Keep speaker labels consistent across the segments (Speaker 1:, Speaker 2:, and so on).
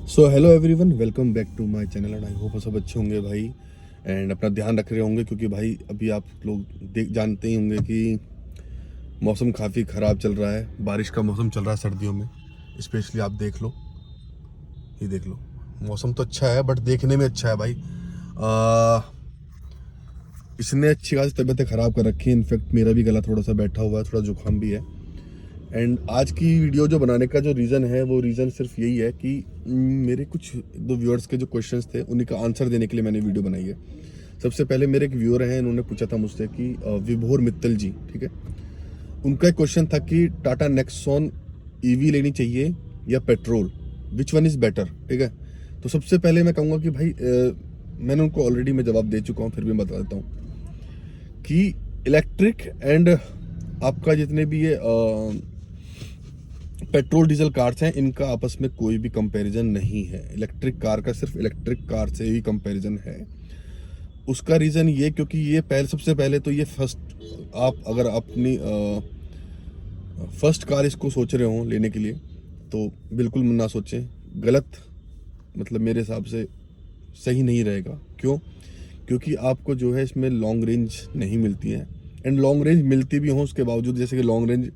Speaker 1: So hello everyone, welcome back to my channel and I hope सब अच्छे होंगे भाई। एंड अपना ध्यान रख रहे होंगे क्योंकि भाई अभी आप लोग देख जानते ही होंगे कि मौसम काफ़ी ख़राब चल रहा है। बारिश का मौसम चल रहा है सर्दियों में स्पेशली। आप देख लो, ये देख लो, मौसम तो अच्छा है बट देखने में अच्छा है भाई। इसने अच्छी खासी तबीयतें ख़राब कर रखी है। इनफैक्ट मेरा भी गला थोड़ा सा बैठा हुआ है, थोड़ा जुकाम भी है। एंड आज की वीडियो जो बनाने का जो रीज़न है वो रीज़न सिर्फ यही है कि मेरे कुछ दो व्यूअर्स के जो क्वेश्चंस थे उन्हीं का आंसर देने के लिए मैंने वीडियो बनाई है। सबसे पहले मेरे एक व्यूअर हैं, इन्होंने पूछा था मुझसे कि विभोर मित्तल जी, ठीक है, उनका एक क्वेश्चन था कि टाटा नेक्सॉन ईवी लेनी चाहिए या petrol, which one is better, ठीक है। तो सबसे पहले मैं कहूँगा कि भाई मैंने उनको ऑलरेडी मैं जवाब दे चुका हूँ, फिर भी बता देता हूँ कि इलेक्ट्रिक एंड आपका जितने भी ये पेट्रोल डीजल कार्स हैं, इनका आपस में कोई भी कंपैरिजन नहीं है। इलेक्ट्रिक कार का सिर्फ इलेक्ट्रिक कार से ही कंपैरिजन है। उसका रीज़न ये क्योंकि ये सबसे पहले तो ये फर्स्ट, आप अगर अपनी फर्स्ट कार इसको सोच रहे हो लेने के लिए तो बिल्कुल ना सोचें, गलत, मतलब मेरे हिसाब से सही नहीं रहेगा। क्यों? क्योंकि आपको जो है इसमें लॉन्ग रेंज नहीं मिलती है। एंड लॉन्ग रेंज मिलती भी हो उसके बावजूद, जैसे कि लॉन्ग रेंज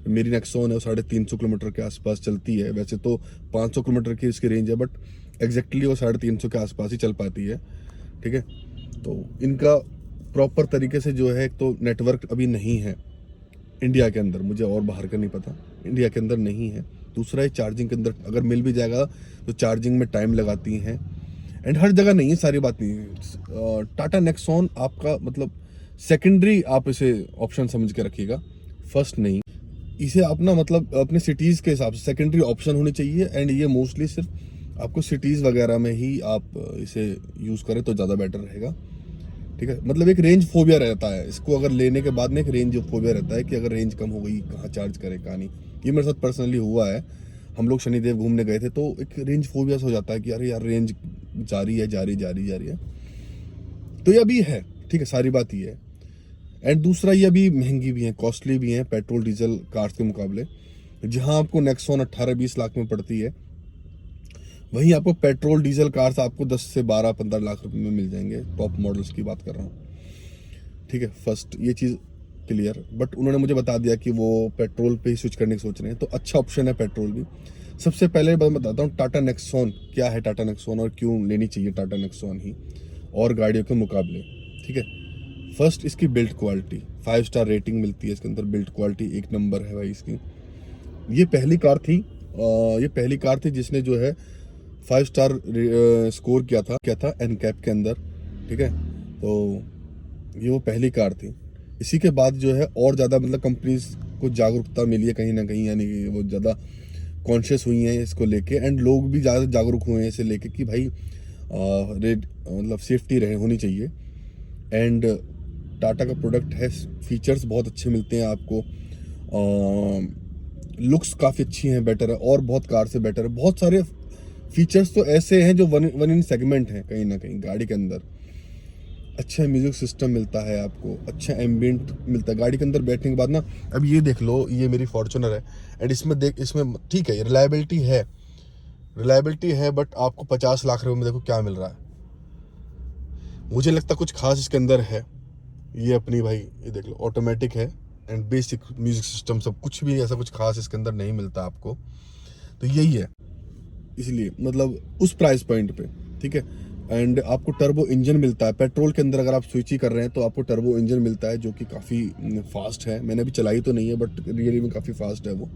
Speaker 1: मेरी नेक्सॉन है वो 350 किलोमीटर के आसपास चलती है। वैसे तो 500 किलोमीटर की इसकी रेंज है बट एग्जैक्टली वो 350 के आसपास ही चल पाती है, ठीक है। तो इनका प्रॉपर तरीके से जो है, एक तो नेटवर्क अभी नहीं है इंडिया के अंदर, मुझे और बाहर का नहीं पता, इंडिया के अंदर नहीं है। दूसरा है चार्जिंग के अंदर अगर मिल भी जाएगा तो चार्जिंग में टाइम लगाती हैं। एंड हर जगह नहीं है, सारी बात नहीं है। टाटा नेक्सॉन आपका मतलब सेकेंडरी, आप इसे ऑप्शन समझ के रखिएगा, फर्स्ट नहीं। इसे अपना मतलब अपने सिटीज़ के हिसाब से सेकेंडरी ऑप्शन होनी चाहिए। एंड ये मोस्टली सिर्फ आपको सिटीज़ वगैरह में ही आप इसे यूज़ करें तो ज़्यादा बेटर रहेगा, ठीक है। मतलब एक रेंज फोबिया रहता है इसको अगर लेने के बाद में, एक रेंज फोबिया रहता है कि अगर रेंज कम हो गई कहाँ चार्ज करें कहाँ नहीं। ये मेरे साथ पर्सनली हुआ है। हम लोग शनिदेव घूमने गए थे तो एक रेंज फोबिया से हो जाता है कि अरे यार रेंज जा रही है। तो ये अभी है, ठीक है, सारी बात ये है। एंड दूसरा, ये अभी महंगी भी हैं, कॉस्टली भी हैं पेट्रोल डीजल कार्स के मुकाबले। जहां आपको नेक्सॉन 18-20 लाख में पड़ती है, वहीं आपको पेट्रोल डीजल कार्स आपको 10 से 12-15 लाख रुपए में मिल जाएंगे। टॉप मॉडल्स की बात कर रहा हूँ, ठीक है। फर्स्ट ये चीज़ क्लियर। बट उन्होंने मुझे बता दिया कि वो पेट्रोल पे ही स्विच करने की सोच रहे हैं, तो अच्छा ऑप्शन है पेट्रोल भी। सबसे पहले मैं बताता हूँ टाटा नेक्सॉन क्या है, टाटा नेक्सॉन और क्यों लेनी चाहिए टाटा नेक्सॉन ही और गाड़ियों के मुकाबले, ठीक है। फर्स्ट, इसकी बिल्ड क्वालिटी, 5 स्टार रेटिंग मिलती है इसके अंदर। बिल्ड क्वालिटी एक नंबर है भाई इसकी। ये पहली कार थी जिसने जो है 5 स्टार स्कोर किया था एनकैप के अंदर, ठीक है। तो ये वो पहली कार थी। इसी के बाद जो है और ज़्यादा मतलब कंपनीज को जागरूकता मिली है कहीं ना कहीं, यानी कि वो ज़्यादा कॉन्शियस हुई हैं इसको लेके। एंड लोग भी ज़्यादा जागरूक हुए हैं इसे लेके कि भाई रेड मतलब सेफ्टी रहे होनी चाहिए। एंड टाटा का प्रोडक्ट है, फीचर्स बहुत अच्छे मिलते हैं आपको, लुक्स काफ़ी अच्छी हैं, बेटर है और बहुत कार से बेटर है। बहुत सारे फीचर्स तो ऐसे हैं जो वन इन सेगमेंट हैं कहीं ना कहीं गाड़ी के अंदर। अच्छा म्यूजिक सिस्टम मिलता है आपको, अच्छा एम्बियंट मिलता है गाड़ी के अंदर बैठने के बाद ना। अब ये देख लो, ये मेरी फॉर्च्यूनर है एंड इसमें ठीक है रिलायबिलिटी है बट आपको 50 लाख रुपए में देखो क्या मिल रहा है। मुझे लगता कुछ खास इसके अंदर है। ये अपनी भाई, ये देख लो, ऑटोमेटिक है एंड बेसिक म्यूजिक सिस्टम, सब कुछ भी ऐसा कुछ खास इसके अंदर नहीं मिलता आपको। तो यही है, इसलिए मतलब उस प्राइस पॉइंट पे, ठीक है। एंड आपको टर्बो इंजन मिलता है पेट्रोल के अंदर। अगर आप स्विच ही कर रहे हैं तो आपको टर्बो इंजन मिलता है जो कि काफ़ी फास्ट है। मैंने अभी चलाई तो नहीं है बट रियली में काफ़ी फास्ट है वो।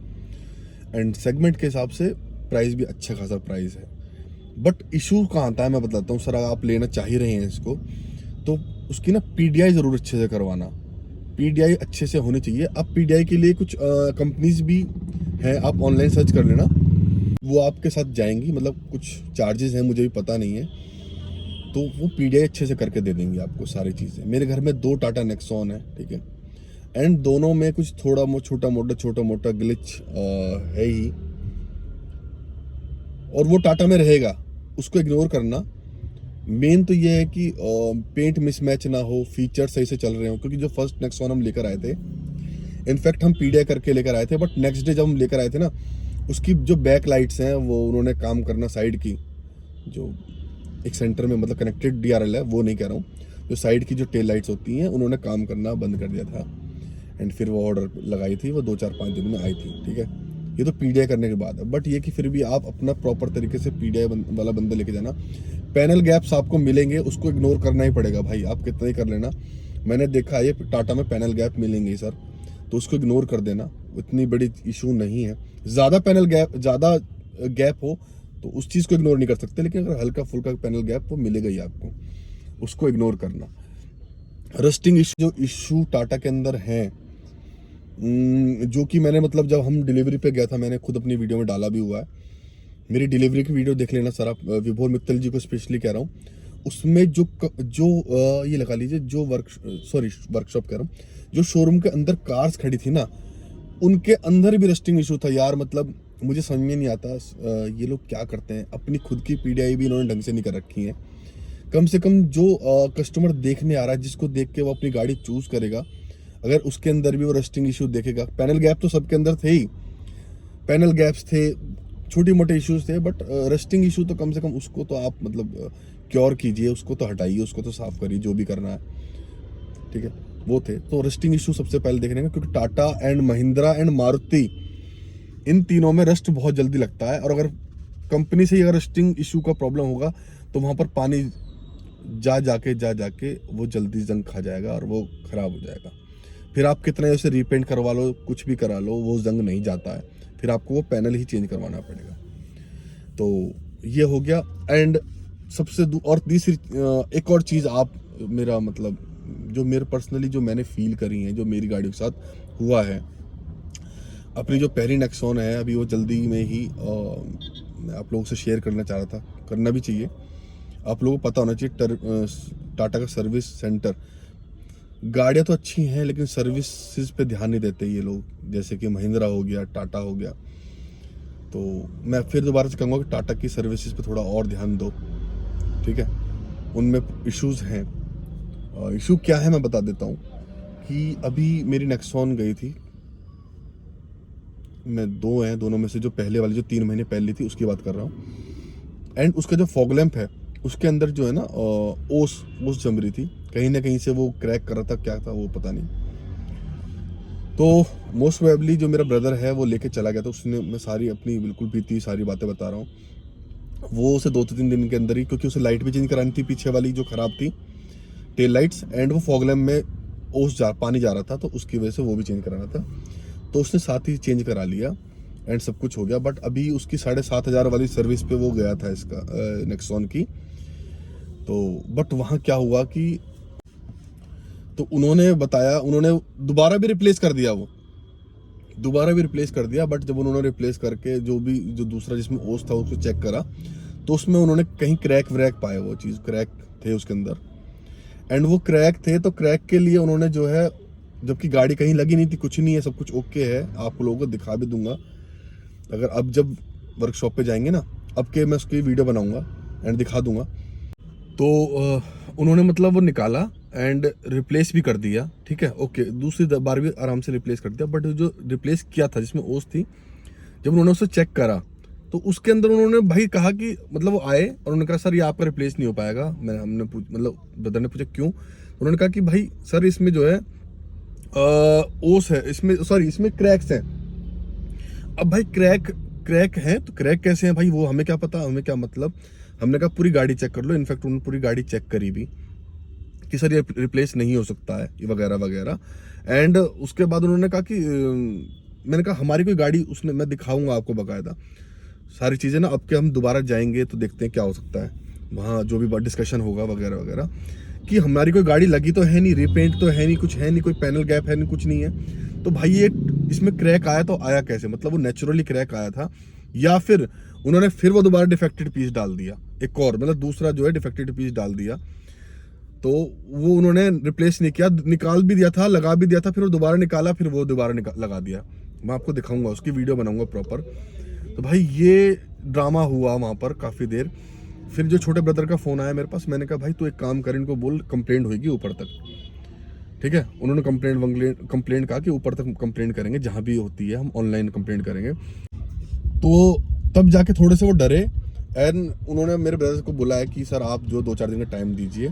Speaker 1: एंड सेगमेंट के हिसाब से प्राइस भी अच्छा खासा प्राइस है। बट इशू कहाँ आता है मैं बताता हूँ सर। आप लेना चाह ही रहे हैं इसको तो उसकी ना पीडीआई ज़रूर अच्छे से करवाना। पीडीआई अच्छे से होनी चाहिए। अब पीडीआई के लिए कुछ कंपनीज भी हैं, आप ऑनलाइन सर्च कर लेना, वो आपके साथ जाएंगी। मतलब कुछ चार्जेस हैं, मुझे भी पता नहीं है, तो वो पीडीआई अच्छे से करके दे देंगे आपको सारी चीज़ें। मेरे घर में 2 टाटा नेक्सॉन है, ठीक है। एंड दोनों में कुछ छोटा मोटा ग्लिच है ही, और वो टाटा में रहेगा, उसको इग्नोर करना। मेन तो ये है कि पेंट मिसमैच ना हो, फीचर सही से चल रहे हो। क्योंकि जो फर्स्ट नेक्सॉन हम लेकर आए थे, इनफैक्ट हम पीडीआई करके लेकर आए थे, बट नेक्स्ट डे जब हम लेकर आए थे ना, उसकी जो बैक लाइट्स हैं वो उन्होंने काम करना, साइड की जो एक सेंटर में मतलब कनेक्टेड DRL है वो नहीं कह रहा हूँ, जो साइड की जो टेल लाइट्स होती हैं उन्होंने काम करना बंद कर दिया था। एंड फिर वो ऑर्डर लगाई थी, वो 2-4-5 दिन में आई थी, ठीक है। ये तो PDI करने के बाद है, बट ये कि फिर भी आप अपना प्रॉपर तरीके से PDI वाला बंदा लेके जाना। पैनल गैप्स आपको मिलेंगे, उसको इग्नोर करना ही पड़ेगा भाई, आप कितना ही कर लेना। मैंने देखा है टाटा में पैनल गैप मिलेंगे ही सर, तो उसको इग्नोर कर देना, इतनी बड़ी इशू नहीं है। ज़्यादा गैप हो तो उस चीज़ को इग्नोर नहीं कर सकते, लेकिन अगर हल्का फुल्का पैनल गैप वो मिलेगा ही आपको, उसको इग्नोर करना। रस्टिंग इशू टाटा के अंदर है, जो कि मैंने मतलब जब हम डिलीवरी पे गया था, मैंने खुद अपनी वीडियो में डाला भी हुआ है। मेरी डिलीवरी की वीडियो देख लेना सर आप, विभोर मित्तल जी को स्पेशली कह रहा हूँ। उसमें ये लगा लीजिए जो वर्कशॉप कह रहा हूँ, जो शोरूम के अंदर कार्स खड़ी थी ना, उनके अंदर भी रस्टिंग इशू था यार। मतलब मुझे समझ में नहीं आता ये लोग क्या करते हैं। अपनी खुद की PDI भी इन्होंने ढंग से नहीं कर रखी है। कम से कम जो कस्टमर देखने आ रहा है, जिसको देख के वो अपनी गाड़ी चूज करेगा, अगर उसके अंदर भी वो रस्टिंग इशू देखेगा। पैनल गैप तो सबके अंदर थे ही, पैनल गैप्स थे, छोटी मोटे इश्यूज थे, बट रस्टिंग इशू तो कम से कम उसको तो आप मतलब क्योर कीजिए, उसको तो हटाइए, उसको तो साफ करिए, जो भी करना है, ठीक है। वो थे तो रस्टिंग इशू सबसे पहले देखने का, क्योंकि टाटा एंड महिंद्रा एंड मारुति, इन तीनों में रस्ट बहुत जल्दी लगता है। और अगर कंपनी से ही अगर रस्टिंग इशू का प्रॉब्लम होगा तो वहाँ पर पानी जा जाके वो जल्दी जंग खा जाएगा और वो खराब हो जाएगा। फिर आप कितना उसे रीपेंट करवा लो, कुछ भी करा लो, वो जंग नहीं जाता है, फिर आपको वो पैनल ही चेंज करवाना पड़ेगा। तो ये हो गया। एंड और तीसरी एक और चीज़ आप मेरा मतलब जो मेरे पर्सनली जो मैंने फील करी है, जो मेरी गाड़ी के साथ हुआ है, अपनी जो पहली नेक्सॉन है, अभी वो जल्दी में ही मैं आप लोगों से शेयर करना चाह रहा था, करना भी चाहिए। आप लोगों को पता होना चाहिए टाटा का सर्विस सेंटर, गाड़ियाँ तो अच्छी हैं लेकिन सर्विसेज पे ध्यान नहीं देते ये लोग, जैसे कि महिंद्रा हो गया, टाटा हो गया। तो मैं फिर दोबारा से कहूँगा कि टाटा की सर्विसेज पे थोड़ा और ध्यान दो, ठीक है। उनमें इश्यूज हैं। इशू क्या है मैं बता देता हूँ कि अभी मेरी नेक्सॉन गई थी, मैं दो हैं, दोनों में से जो पहले वाली जो 3 महीने पहले थी उसकी बात कर रहा हूँ। एंड उसका जो फॉग लैंप है उसके अंदर जो है ना ओस जम रही थी, कहीं ना कहीं से वो क्रैक कर रहा था, क्या था वो पता नहीं। तो मोस्ट प्रोबेबली जो मेरा ब्रदर है वो लेके चला गया था, उसने, मैं सारी अपनी बिल्कुल बीती सारी बातें बता रहा हूँ, वो उसे 2-3 दिन के अंदर ही, क्योंकि उसे लाइट भी चेंज करानी थी पीछे वाली जो खराब थी, टेल लाइट्स, एंड वो फॉग लैंप में पानी जा रहा था, तो उसकी वजह से वो भी चेंज कराना था। तो उसने साथ ही चेंज करा लिया एंड सब कुछ हो गया। बट अभी उसकी 7,500 वाली सर्विस पे वो गया था इसका नेक्सॉन की। तो बट वहाँ क्या हुआ कि तो उन्होंने बताया, उन्होंने दोबारा भी रिप्लेस कर दिया, बट जब उन्होंने रिप्लेस करके जो दूसरा जिसमें ओस था उसको चेक करा, तो उसमें उन्होंने कहीं क्रैक व्रैक पाए, वो चीज़ क्रैक थे उसके अंदर। एंड वो क्रैक थे तो क्रैक के लिए उन्होंने जो है, जबकि गाड़ी कहीं लगी नहीं थी, कुछ नहीं है, सब कुछ ओके है, आप लोगों को दिखा भी दूंगा अगर अब जब वर्कशॉप पे जाएंगे ना, अब के मैं उसकी वीडियो बनाऊंगा एंड दिखा दूंगा। तो उन्होंने मतलब वो निकाला एंड रिप्लेस भी कर दिया, ठीक है, ओके, दूसरी बार भी आराम से रिप्लेस कर दिया। बट जो रिप्लेस किया था जिसमें ओस थी, जब उन्होंने उसे चेक करा तो उसके अंदर उन्होंने भाई कहा कि मतलब वो आए और उन्होंने कहा सर ये आपका रिप्लेस नहीं हो पाएगा। मतलब ब्रदर ने पूछा क्यों, उन्होंने कहा कि भाई सर इसमें जो है ओस है, इसमें क्रैक्स हैं। अब भाई क्रैक है तो क्रैक कैसे हैं भाई, वो हमें क्या पता, हमें क्या मतलब। हमने कहा पूरी गाड़ी चेक कर लो, इनफैक्ट उन्होंने पूरी गाड़ी चेक करी भी कि सर ये रिप्लेस नहीं हो सकता है, ये वगैरह वगैरह। एंड उसके बाद उन्होंने कहा कि मैंने कहा हमारी कोई गाड़ी, उसने, मैं दिखाऊंगा आपको बकायदा सारी चीज़ें ना, अब के हम दोबारा जाएंगे तो देखते हैं क्या हो सकता है, वहाँ जो भी डिस्कशन होगा वगैरह वगैरह, कि हमारी कोई गाड़ी लगी तो है नहीं, रिपेंट तो है नहीं, कुछ है नहीं, कोई पैनल गैप है नहीं, कुछ नहीं है। तो भाई ये इसमें क्रैक आया तो आया कैसे, मतलब वो नेचुरली क्रैक आया था या फिर उन्होंने फिर वो दोबारा डिफेक्टेड पीस डाल दिया, एक और मतलब दूसरा जो है डिफेक्टेड पीस डाल दिया। तो वो उन्होंने रिप्लेस नहीं किया, निकाल भी दिया था, लगा भी दिया था, फिर वो दोबारा निकाला, फिर वो दोबारा लगा दिया। मैं आपको दिखाऊंगा, उसकी वीडियो बनाऊंगा प्रॉपर। तो भाई ये ड्रामा हुआ वहाँ पर काफ़ी देर। फिर जो छोटे ब्रदर का फ़ोन आया मेरे पास, मैंने कहा भाई तू एक काम कर, इनको बोल कंप्लेंट होगी ऊपर तक, ठीक है। उन्होंने कंप्लेंट कहा कि ऊपर तक कंप्लेंट करेंगे, जहाँ भी होती है हम ऑनलाइन कंप्लेंट करेंगे। तो तब जाके थोड़े से वो डरे एंड उन्होंने मेरे ब्रदर को बुलाया कि सर आप जो 2-4 दिन का टाइम दीजिए,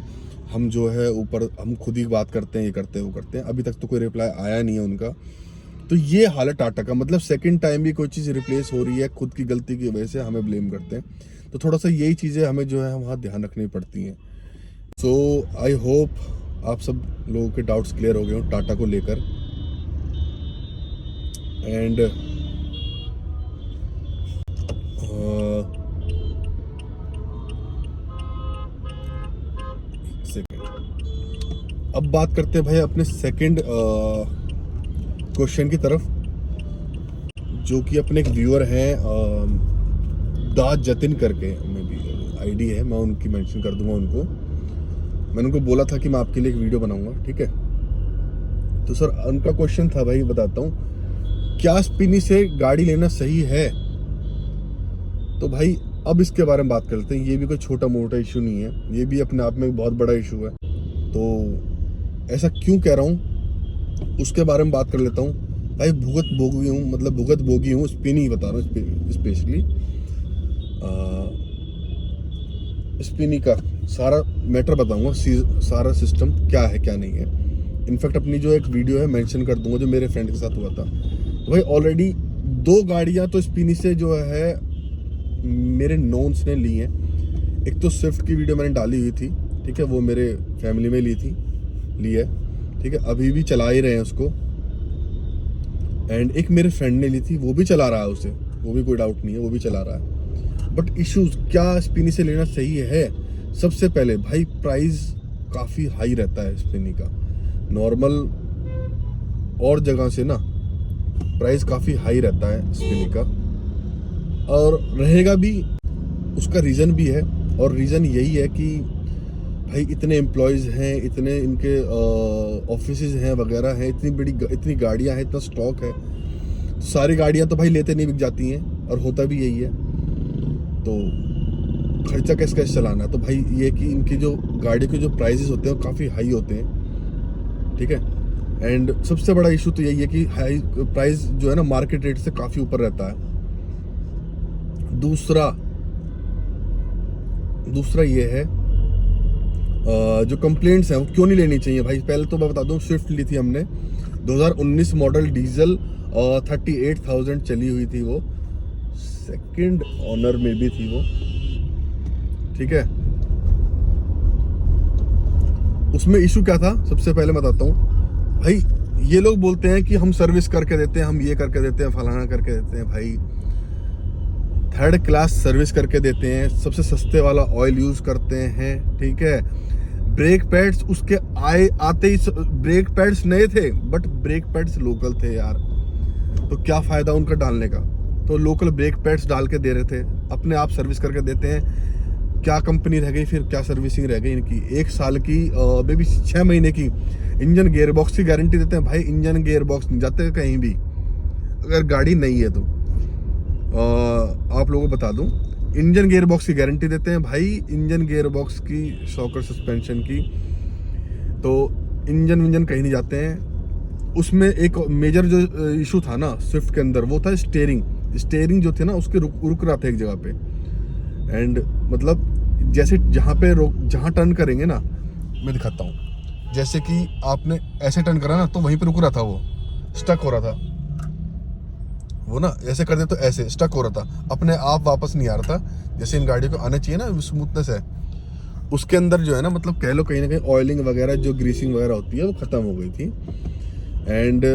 Speaker 1: हम जो है ऊपर हम खुद ही बात करते हैं, ये करते हैं वो करते हैं। अभी तक तो कोई रिप्लाई आया नहीं है उनका। तो ये हाल है टाटा का, मतलब सेकंड टाइम भी कोई चीज़ रिप्लेस हो रही है खुद की गलती की वजह से हमें ब्लेम करते हैं। तो थोड़ा सा यही चीज़ें हमें जो है वहाँ ध्यान रखनी पड़ती हैं। सो आई होप आप सब लोगों के डाउट्स क्लियर हो गए हो टाटा को लेकर। एंड अब बात करते हैं भाई अपने सेकंड क्वेश्चन की तरफ, जो कि अपने एक व्यूअर हैं दाद जतिन करके, मैं भी आईडी है, मैं उनकी मेंशन कर दूंगा उनको। मैंने उनको बोला था कि मैं आपके लिए एक वीडियो बनाऊंगा, ठीक है। तो सर उनका क्वेश्चन था भाई, बताता हूँ, क्या स्पिनी से गाड़ी लेना सही है? तो भाई अब इसके बारे में बात करते हैं। ये भी कोई छोटा मोटा इशू नहीं है, ये भी अपने आप में बहुत बड़ा इशू है। तो ऐसा क्यों कह रहा हूँ उसके बारे में बात कर लेता हूँ। भाई भुगत भोगी हूँ, स्पिनी बता रहा हूँ स्पेशली। स्पिनी का सारा मैटर बताऊंगा, सारा सिस्टम क्या है क्या नहीं है। इनफैक्ट अपनी जो एक वीडियो है मेंशन कर दूंगा जो मेरे फ्रेंड के साथ हुआ था। तो भाई ऑलरेडी 2 गाड़ियां तो स्पिनी से जो है मेरे नोन्स ने ली हैं। एक तो स्विफ्ट की वीडियो मैंने डाली हुई थी, ठीक है, वो मेरे फैमिली में ली है, ठीक है, अभी भी चला ही रहे हैं उसको। एंड एक मेरे फ्रेंड ने ली थी, वो भी चला रहा है उसे, वो भी कोई डाउट नहीं है, वो भी चला रहा है। बट इश्यूज क्या स्पिनी से लेना सही है? सबसे पहले भाई प्राइस काफ़ी हाई रहता है स्पिनी का, नॉर्मल और जगह से ना प्राइस काफ़ी हाई रहता है स्पिनी का, और रहेगा भी। उसका रीज़न भी है, और रीज़न यही है कि भाई इतने एम्प्लॉयज़ हैं, इतने इनके ऑफिसेज हैं वगैरह हैं, इतनी गाड़ियां हैं, इतना स्टॉक है। तो सारी गाड़ियां तो भाई लेते नहीं बिक जाती हैं, और होता भी यही है। तो खर्चा कैसे चलाना? तो भाई ये कि इनकी जो गाड़ी के जो प्राइसेस होते हैं वो काफ़ी हाई होते हैं, ठीक है। एंड सबसे बड़ा इशू तो यही है कि हाई प्राइस जो है ना मार्केट रेट से काफ़ी ऊपर रहता है। दूसरा ये है जो कंप्लेंट्स हैं वो क्यों नहीं लेनी चाहिए भाई। पहले तो मैं बता दूं, स्विफ्ट ली थी हमने 2019 मॉडल डीजल, 38,000 चली हुई थी वो, सेकंड ऑनर में भी थी वो, ठीक है। उसमें इशू क्या था सबसे पहले बताता हूँ भाई। ये लोग बोलते हैं कि हम सर्विस करके देते हैं, हम ये करके देते हैं, फलाना करके देते हैं। भाई 3rd क्लास सर्विस करके देते हैं, सबसे सस्ते वाला ऑयल यूज करते हैं, ठीक है। ब्रेक पैड्स उसके आते ही ब्रेक पैड्स नए थे, बट ब्रेक पैड्स लोकल थे यार, तो क्या फायदा उनका डालने का। तो लोकल ब्रेक पैड्स डाल के दे रहे थे, अपने आप सर्विस करके देते हैं। क्या कंपनी रह गई फिर, क्या सर्विसिंग रह गई इनकी? 1 साल की बेबी 6 महीने की इंजन गेयर बॉक्स की गारंटी देते हैं। भाई इंजन गेयर बॉक्स नहीं जाते कहीं भी अगर गाड़ी नहीं है तो। आप लोगों को बता दूं, इंजन गियर बॉक्स की गारंटी देते हैं भाई, इंजन गियर बॉक्स की, शॉकर सस्पेंशन की, तो इंजन कहीं नहीं जाते हैं। उसमें एक मेजर जो इशू था ना स्विफ्ट के अंदर, वो था स्टेयरिंग जो थे ना उसके रुक रहा था एक जगह पे। एंड मतलब जैसे जहाँ टर्न करेंगे ना, मैं दिखाता हूँ, जैसे कि आपने ऐसे टर्न करा ना तो वहीं पे रुक रहा था, वो स्टक हो रहा था, वो ना ऐसे कर दे तो ऐसे स्टक हो रहा था, अपने आप वापस नहीं आ रहा था जैसे इन गाड़ियों को आना चाहिए ना स्मूथनेस है। उसके अंदर जो है ना, मतलब कह लो कहीं ना कहीं ऑयलिंग वगैरह जो ग्रीसिंग वगैरह होती है वो खत्म हो गई थी। एंड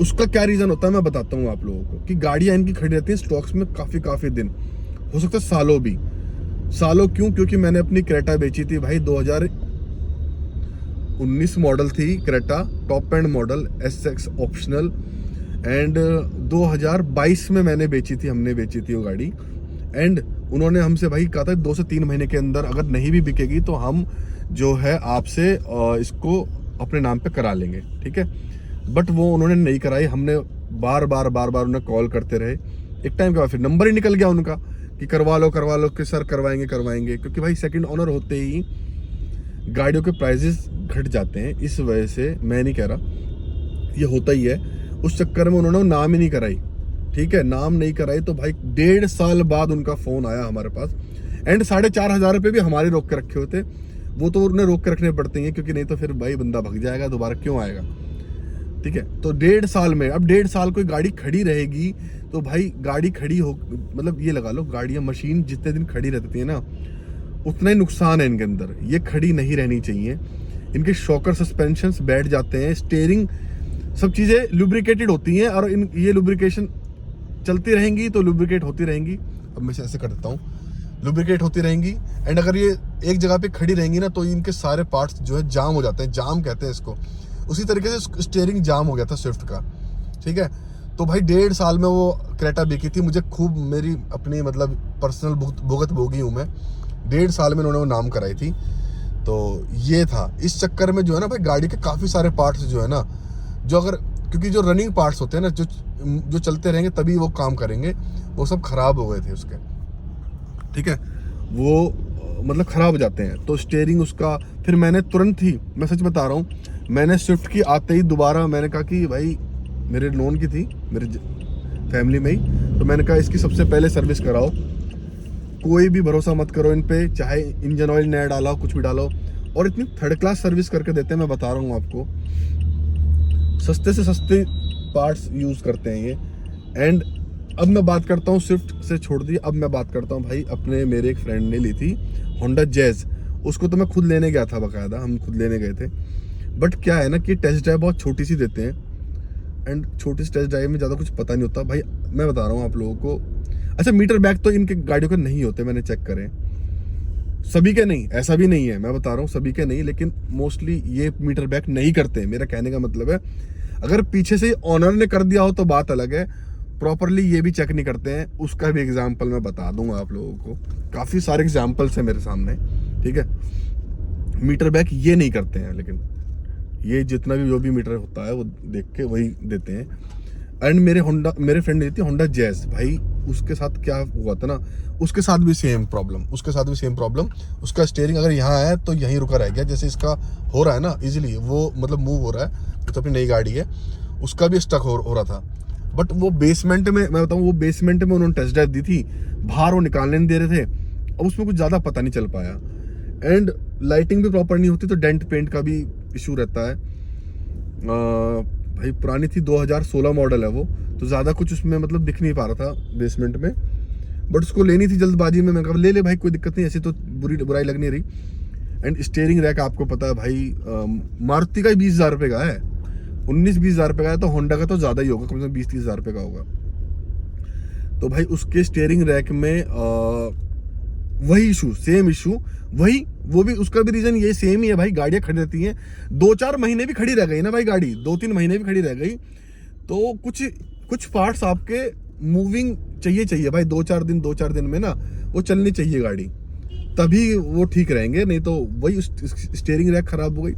Speaker 1: उसका क्या रीज़न होता है मैं बताता हूँ आप लोगों को, कि गाड़ियाँ इनकी खड़ी रहती हैं स्टॉक्स में काफ़ी दिन, हो सकता है सालों। क्यों? क्योंकि मैंने अपनी क्रेटा बेची थी भाई, 2019 मॉडल थी Creta, top and model, SX optional. And 2022 में हमने बेची थी वो गाड़ी। एंड उन्होंने हमसे भाई कहा था 2 से 3 महीने के अंदर अगर नहीं भी बिकेगी तो हम जो है आपसे इसको अपने नाम पे करा लेंगे, ठीक है। बट वो उन्होंने नहीं कराई। हमने बार बार उन्हें कॉल करते रहे। एक टाइम के बाद फिर नंबर ही निकल गया उनका कि करवा लो कि सर करवाएंगे, क्योंकि भाई सेकंड ओनर होते ही गाड़ियों के प्राइजेस घट जाते हैं। इस वजह से मैं नहीं कह रहा, ये होता ही है। उस चक्कर में उन्होंने नाम ही नहीं कराई, ठीक है, नाम नहीं कराई, तो भाई 1.5 साल बाद उनका फोन आया हमारे पास। एंड 4,500 रुपये भी हमारे रोक के रखे होते, वो तो उन्हें रोक के रखने पड़ते हैं, क्योंकि नहीं तो फिर भाई बंदा भग जाएगा, दोबारा क्यों आएगा। ठीक है, तो 1.5 साल में, अब 1.5 साल कोई गाड़ी खड़ी रहेगी तो भाई गाड़ी खड़ी हो, मतलब ये लगा लो गाड़ियां, मशीन जितने दिन खड़ी रहती है ना, उतना ही नुकसान है इनके अंदर। ये खड़ी नहीं रहनी चाहिए। इनके शॉकर सस्पेंशंस बैठ जाते हैं, स्टीयरिंग, सब चीज़ें लुब्रिकेटेड होती हैं, और ये लुब्रिकेशन चलती रहेंगी तो लुब्रिकेट होती रहेंगी। अब मैं ऐसे कर देता हूँ, लुब्रिकेट होती रहेंगी। एंड अगर ये एक जगह पे खड़ी रहेंगी ना, तो इनके सारे पार्ट्स जो है जाम हो जाते हैं, जाम कहते हैं इसको। उसी तरीके से स्टीयरिंग जाम हो गया था स्विफ्ट का। ठीक है, तो भाई 1.5 साल में वो क्रेटा बिकी थी। मुझे खूब, मेरी अपनी मतलब पर्सनल भुगत भोगी हूँ मैं। 1.5 साल में उन्होंने वो नाम कराई थी। तो ये था, इस चक्कर में जो है ना भाई, गाड़ी के काफ़ी सारे पार्ट्स जो है ना, जो अगर, क्योंकि जो रनिंग पार्ट्स होते हैं ना, जो चलते रहेंगे तभी वो काम करेंगे, वो सब खराब हो गए थे उसके। ठीक है, वो मतलब खराब हो जाते हैं। तो स्टीयरिंग उसका, फिर मैंने तुरंत ही, मैं सच बता रहा हूँ, मैंने स्विफ्ट की आते ही दोबारा मैंने कहा कि भाई, मेरे लोन की थी, मेरे फैमिली में ही, तो मैंने कहा इसकी सबसे पहले सर्विस कराओ। कोई भी भरोसा मत करो इन पे, चाहे इंजन ऑयल नया डाला हो, कुछ भी डालो, और इतनी थर्ड क्लास सर्विस करके देते हैं, मैं बता रहा हूँ आपको। सस्ते से सस्ते पार्ट्स यूज़ करते हैं ये। एंड अब मैं बात करता हूँ, स्विफ्ट से छोड़ दी, अब मैं बात करता हूँ भाई अपने, मेरे एक फ्रेंड ने ली थी होंडा जैज़। उसको तो मैं खुद लेने गया था, बाकायदा हम खुद लेने गए थे। बट क्या है ना कि टेस्ट ड्राइव बहुत छोटी सी देते हैं, एंड छोटी सी टेस्ट ड्राइव में ज़्यादा कुछ पता नहीं होता भाई। मैं बता रहा हूँ आप लोगों को, अच्छा मीटर बैग तो इनके गाड़ियों के नहीं होते, मैंने चेक करे, सभी के नहीं, ऐसा भी नहीं है, मैं बता रहा हूँ सभी के नहीं, लेकिन मोस्टली ये मीटर बैग नहीं करते। मेरा कहने का मतलब है, अगर पीछे से ऑनर ने कर दिया हो तो बात अलग है, प्रॉपरली ये भी चेक नहीं करते हैं। उसका भी एग्जाम्पल मैं बता दूंगा आप लोगों को, काफ़ी सारे एग्जाम्पल्स हैं मेरे सामने। ठीक है, मीटर बैग ये नहीं करते हैं, लेकिन ये जितना भी जो भी मीटर होता है वो देख के वही देते हैं। एंड मेरे फ्रेंड ने दी थी होंडा जैज़। भाई उसके साथ क्या हुआ था ना, उसके साथ भी सेम प्रॉब्लम। उसका स्टीयरिंग अगर यहाँ है तो यहीं रुका रह गया, जैसे इसका हो रहा है ना इजीली, वो मतलब मूव हो रहा है, तो अपनी नई गाड़ी है, उसका भी स्टक हो रहा था। बट वो बेसमेंट में, मैं बताऊँ, वो बेसमेंट में उन्होंने टेस्ट ड्राइव दी थी, बाहर वो निकालने नहीं दे रहे थे, अब उसमें कुछ ज़्यादा पता नहीं चल पाया। एंड लाइटिंग भी प्रॉपर नहीं होती, तो डेंट पेंट का भी इशू रहता है। भाई पुरानी थी, 2016 मॉडल है वो, तो ज़्यादा कुछ उसमें मतलब दिख नहीं पा रहा था बेसमेंट में। बट उसको लेनी थी जल्दबाजी में, मैंने कहा ले भाई, कोई दिक्कत नहीं, ऐसी तो बुराई लग नहीं रही। एंड स्टीयरिंग रैक आपको पता है भाई, मारुति का ही 20,000 रुपये का है, 19-20 हज़ार रुपये का है, तो होंडा का तो ज़्यादा ही होगा, कम से कम 20-30 हज़ार रुपये का होगा। तो भाई उसके स्टीयरिंग रैक में वही इशू, सेम इशू, वही, वो भी, उसका भी रीजन ये सेम ही है भाई, गाड़ियां खड़ी रहती हैं, 2-4 महीने भी खड़ी रह गई ना भाई, गाड़ी 2-3 महीने भी खड़ी रह गई, तो कुछ पार्ट्स आपके मूविंग चाहिए भाई, 2-4 दिन में ना वो चलनी चाहिए गाड़ी, तभी वो ठीक रहेंगे, नहीं तो वही स्टीयरिंग रैक खराब हो गई।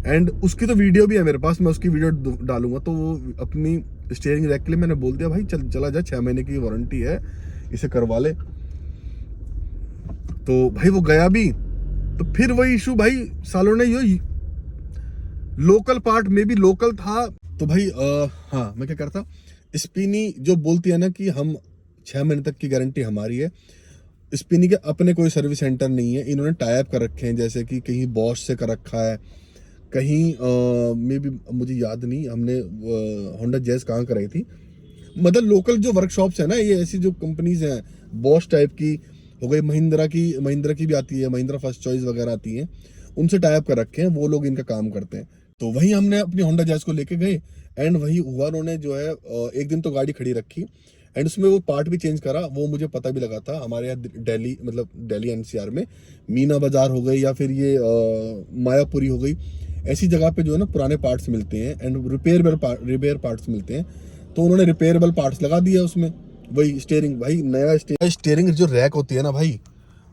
Speaker 1: एंड उसकी तो वीडियो भी है मेरे पास, मैं उसकी वीडियो डालूंगा। तो वो अपनी स्टीयरिंग रैक के लिए मैंने बोल दिया भाई, चला जा, 6 महीने की वारंटी है, इसे करवा ले। तो भाई वो गया भी, तो फिर वही इशू भाई, सालों ने ये लोकल पार्ट में भी लोकल था। तो भाई हाँ, मैं क्या करता, स्पिनी जो बोलती है ना कि हम 6 महीने तक की गारंटी हमारी है, स्पिनी के अपने कोई सर्विस सेंटर नहीं है, इन्होंने टाई अप कर रखे हैं, जैसे कि कहीं बॉश से कर रखा है, कहीं में भी, मुझे याद नहीं हमने होंडा जैज़ कहाँ कराई थी। मतलब लोकल जो वर्कशॉप्स है ना, ये ऐसी जो कंपनीज हैं, बॉश टाइप की हो गई, महिंद्रा की भी आती है, महिंद्रा फर्स्ट चॉइस वगैरह आती हैं, उनसे टाई अप कर रखे हैं, वो लोग इनका काम करते हैं। तो वही हमने अपनी होंडा जैज़ को लेके गए, एंड वही हुआ, उन्होंने जो है एक दिन तो गाड़ी खड़ी रखी, एंड उसमें वो पार्ट भी चेंज करा, वो मुझे पता भी लगा था। हमारे यहाँ दिल्ली NCR में मीना बाजार हो गई, या फिर ये मायापुरी हो गई, ऐसी जगह पे जो है ना पुराने पार्ट्स मिलते हैं, एंड रिपेयर पार्ट्स मिलते हैं, तो उन्होंने रिपेयरेबल पार्ट्स लगा दिया उसमें। वही स्टीयरिंग, भाई नया स्टीयरिंग जो रैक होती है ना भाई,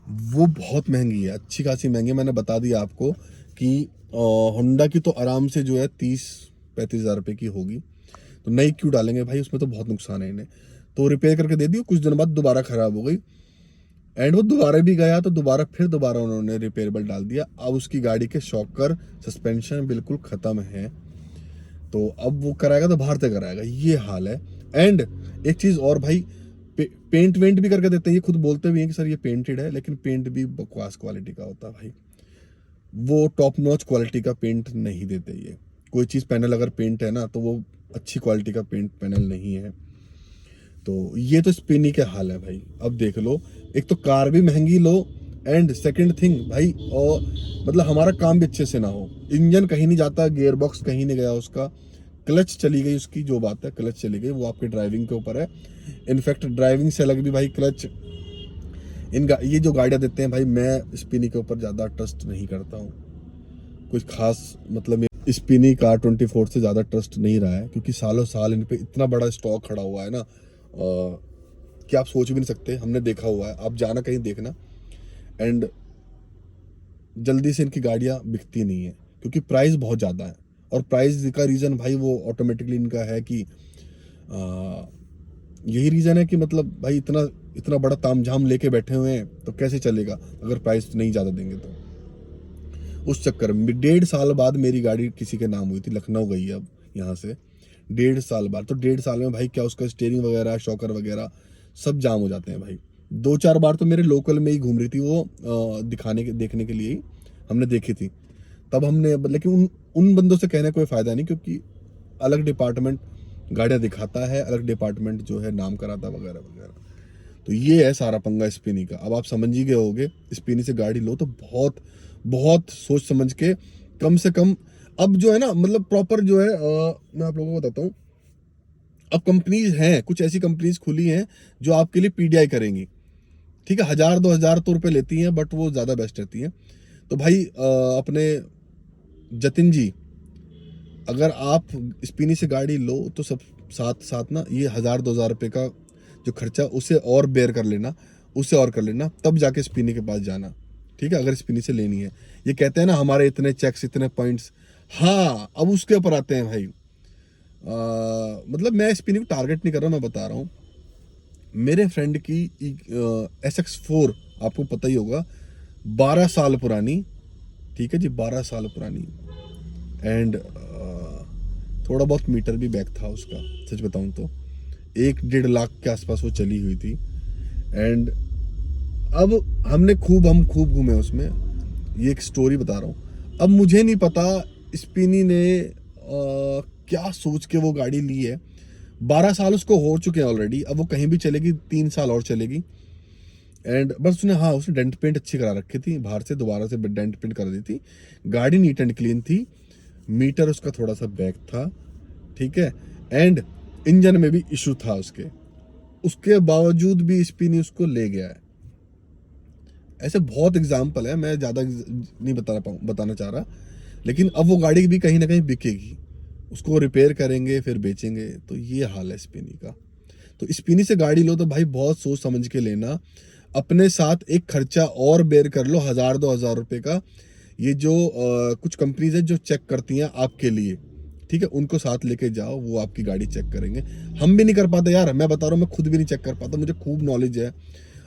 Speaker 1: वो बहुत महंगी है, अच्छी खासी महंगी है। मैंने बता दिया आपको कि होंडा की तो आराम से जो है 30-35 हज़ार रुपये की होगी, तो नई क्यों डालेंगे भाई, उसमें तो बहुत नुकसान है इन्हें। तो रिपेयर करके दे दी, कुछ दिन बाद दोबारा खराब हो गई, एंड वो दोबारा भी गया, तो दोबारा उन्होंने रिपेयरेबल डाल दिया। अब उसकी गाड़ी के शॉकर सस्पेंशन बिल्कुल ख़त्म है, तो अब वो कराएगा तो बाहर से कराएगा, ये हाल है। एंड एक चीज़ और भाई, पेंट वेंट भी करके देते हैं, ये खुद बोलते भी हैं कि सर ये पेंटेड है, लेकिन पेंट भी बकवास क्वालिटी का होता है भाई। वो टॉप नॉच क्वालिटी का पेंट नहीं देते ये। कोई चीज़ पैनल अगर पेंट है ना, तो वो अच्छी क्वालिटी का पेंट पैनल नहीं है। तो ये तो स्पिनी के हाल है भाई। अब देख लो, एक तो कार भी महंगी लो, एंड सेकंड थिंग भाई, और मतलब हमारा काम भी अच्छे से ना हो। इंजन कहीं नहीं जाता, गियर बॉक्स कहीं नहीं गया उसका, क्लच चली गई उसकी, जो बात है क्लच चली गई, वो आपके ड्राइविंग के ऊपर है। इनफैक्ट ड्राइविंग से अलग भी भाई क्लच, ये जो गाड़ियाँ देते हैं भाई, मैं स्पिनी के ऊपर ज़्यादा ट्रस्ट नहीं करता हूँ। कुछ खास मतलब स्पिनी कार 24 से ज़्यादा ट्रस्ट नहीं रहा है, क्योंकि सालों साल इन पे इतना बड़ा स्टॉक खड़ा हुआ है ना, कि आप सोच भी नहीं सकते। हमने देखा हुआ है, आप जाना कहीं देखना, एंड जल्दी से इनकी गाड़ियाँ बिकती नहीं है, क्योंकि प्राइस बहुत ज़्यादा है। और प्राइस का रीज़न भाई वो ऑटोमेटिकली इनका है कि यही रीज़न है कि मतलब भाई इतना इतना बड़ा तामझाम लेके बैठे हुए हैं, तो कैसे चलेगा अगर प्राइस नहीं ज़्यादा देंगे तो। उस चक्कर में 1.5 साल बाद मेरी गाड़ी किसी के नाम हुई थी, लखनऊ गई है अब यहाँ से 1.5 साल बाद। तो 1.5 साल में भाई क्या उसका स्टीयरिंग वगैरह, शॉकर वगैरह सब जाम हो जाते हैं भाई। 2-4 बार तो मेरे लोकल में ही घूम रही थी वो, देखने के लिए ही हमने देखी थी। तब हमने, लेकिन उन बंदों से कहने कोई फ़ायदा नहीं, क्योंकि अलग डिपार्टमेंट गाड़ियाँ दिखाता है, अलग डिपार्टमेंट जो है नाम कराता वगैरह वगैरह। तो ये है सारा पंगा स्पिनी का। अब आप समझ ही गए होगे, स्पिनी से गाड़ी लो तो बहुत बहुत सोच समझ के, कम से कम। अब जो है ना, मतलब प्रॉपर जो है, मैं आप लोगों को बताता हूँ। अब कंपनीज हैं, कुछ ऐसी कंपनीज खुली हैं जो आपके लिए पीडीआई करेंगी, ठीक है। 1,000-2,000 तो रुपये लेती हैं, बट वो ज़्यादा बेस्ट रहती हैं। तो भाई अपने जतिन जी, अगर आप स्पिनी से गाड़ी लो तो सब साथ साथ ना, ये 1,000-2,000 रुपये का जो खर्चा, उसे और बेयर कर लेना, उसे और कर लेना, तब जाके स्पिनी के पास जाना, ठीक है, अगर स्पिनी से लेनी है। ये कहते हैं ना हमारे इतने चेक्स, इतने पॉइंट्स। हाँ, अब उसके ऊपर आते हैं भाई। मतलब मैं स्पिनी को टारगेट नहीं कर रहा, मैं बता रहा हूँ। मेरे फ्रेंड की SX4, आपको पता ही होगा, 12 साल पुरानी, ठीक है जी, 12 साल पुरानी। एंड थोड़ा बहुत मीटर भी बैक था उसका, सच बताऊं तो 1-1.5 लाख के आसपास वो चली हुई थी। एंड अब हम खूब घूमे उसमें। ये एक स्टोरी बता रहा हूँ। अब मुझे नहीं पता स्पिनी ने क्या सोच के वो गाड़ी ली है। 12 साल उसको हो चुके हैं ऑलरेडी, अब वो कहीं भी चलेगी, 3 साल और चलेगी। एंड बस उसने डेंट पेंट अच्छी करा रखी थी, बाहर से दोबारा से डेंट पेंट कर दी थी। गाड़ी नीट एंड क्लीन थी। मीटर उसका थोड़ा सा बैक था, ठीक है। एंड इंजन में भी इशू था उसके बावजूद भी स्पिनी उसको ले गया है। ऐसे बहुत एग्जाम्पल है, मैं ज़्यादा नहीं बताना चाह रहा, लेकिन अब वो गाड़ी भी कहीं ना कहीं बिकेगी, उसको रिपेयर करेंगे फिर बेचेंगे। तो ये हाल है स्पिनी का। तो स्पिनी से गाड़ी लो तो भाई बहुत सोच समझ के लेना, अपने साथ एक खर्चा और बेयर कर लो 1,000-2,000 रुपये का। ये जो कुछ कंपनीज है जो चेक करती हैं आपके लिए, ठीक है, उनको साथ लेके जाओ, वो आपकी गाड़ी चेक करेंगे। हम भी नहीं कर पाते यार, मैं बता रहा हूँ, मैं खुद भी नहीं चेक कर पाता। मुझे खूब नॉलेज है,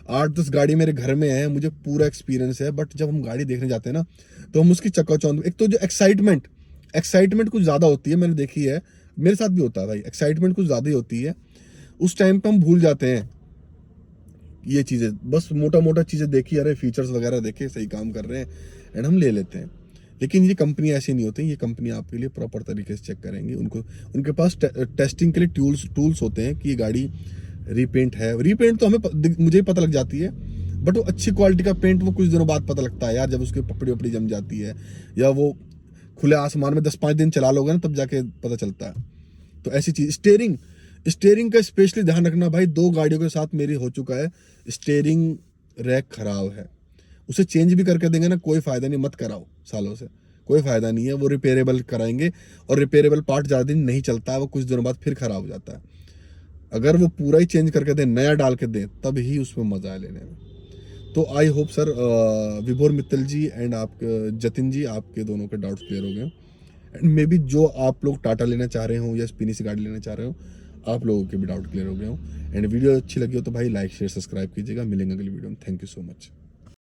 Speaker 1: 8-10 गाड़ी मेरे घर में है, मुझे पूरा एक्सपीरियंस है। बट जब हम गाड़ी देखने जाते हैं ना, तो हम उसकी चकाचौंध, एक तो जो एक्साइटमेंट कुछ ज़्यादा होती है, मैंने देखी है, मेरे साथ भी होता है भाई, एक्साइटमेंट कुछ ज़्यादा ही होती है। उस टाइम पे हम भूल जाते हैं ये चीज़ें, बस मोटा मोटा चीज़ें देखी, अरे फीचर्स वगैरह देखे, सही काम कर रहे हैं, एंड हम ले लेते हैं। लेकिन ये कंपनी ऐसी नहीं होती, ये कंपनी आपके लिए प्रॉपर तरीके से चेक करेंगी। उनके पास टेस्टिंग के लिए टूल्स होते हैं कि ये गाड़ी रीपेंट है। रीपेंट तो मुझे ही पता लग जाती है, बट वो अच्छी क्वालिटी का पेंट वो कुछ दिनों बाद पता लगता है यार, जब उसकी पपड़ी वपड़ी जम जाती है, या वो खुले आसमान में 10-5 दिन चला लोगे ना, तब जाके पता चलता है। तो ऐसी चीज़, स्टेयरिंग का स्पेशली ध्यान रखना भाई। 2 गाड़ियों के साथ मेरी हो चुका है, स्टेयरिंग रैक खराब है, उसे चेंज भी करके देंगे ना, कोई फ़ायदा नहीं, मत कराओ सालों से, कोई फ़ायदा नहीं है। वो रिपेयरेबल कराएंगे, और रिपेयरेबल पार्ट ज़्यादा दिन नहीं चलता है, वो कुछ दिनों बाद फिर ख़राब हो जाता है। अगर वो पूरा ही चेंज करके दें, नया डाल के दें, तब ही उसमें मज़ा है लेने में। तो आई होप सर, विभोर मित्तल जी एंड आप जतिन जी, आपके दोनों के डाउट्स क्लियर हो गए। एंड मे बी जो आप लोग टाटा लेना चाह रहे हो या स्पिनी से गाड़ी लेना चाह रहे हो, आप लोगों के भी डाउट क्लियर हो गए हो। एंड वीडियो अच्छी लगी हो तो भाई लाइक शेयर सब्सक्राइब कीजिएगा। मिलेंगे अगली वीडियो में। Thank you so much.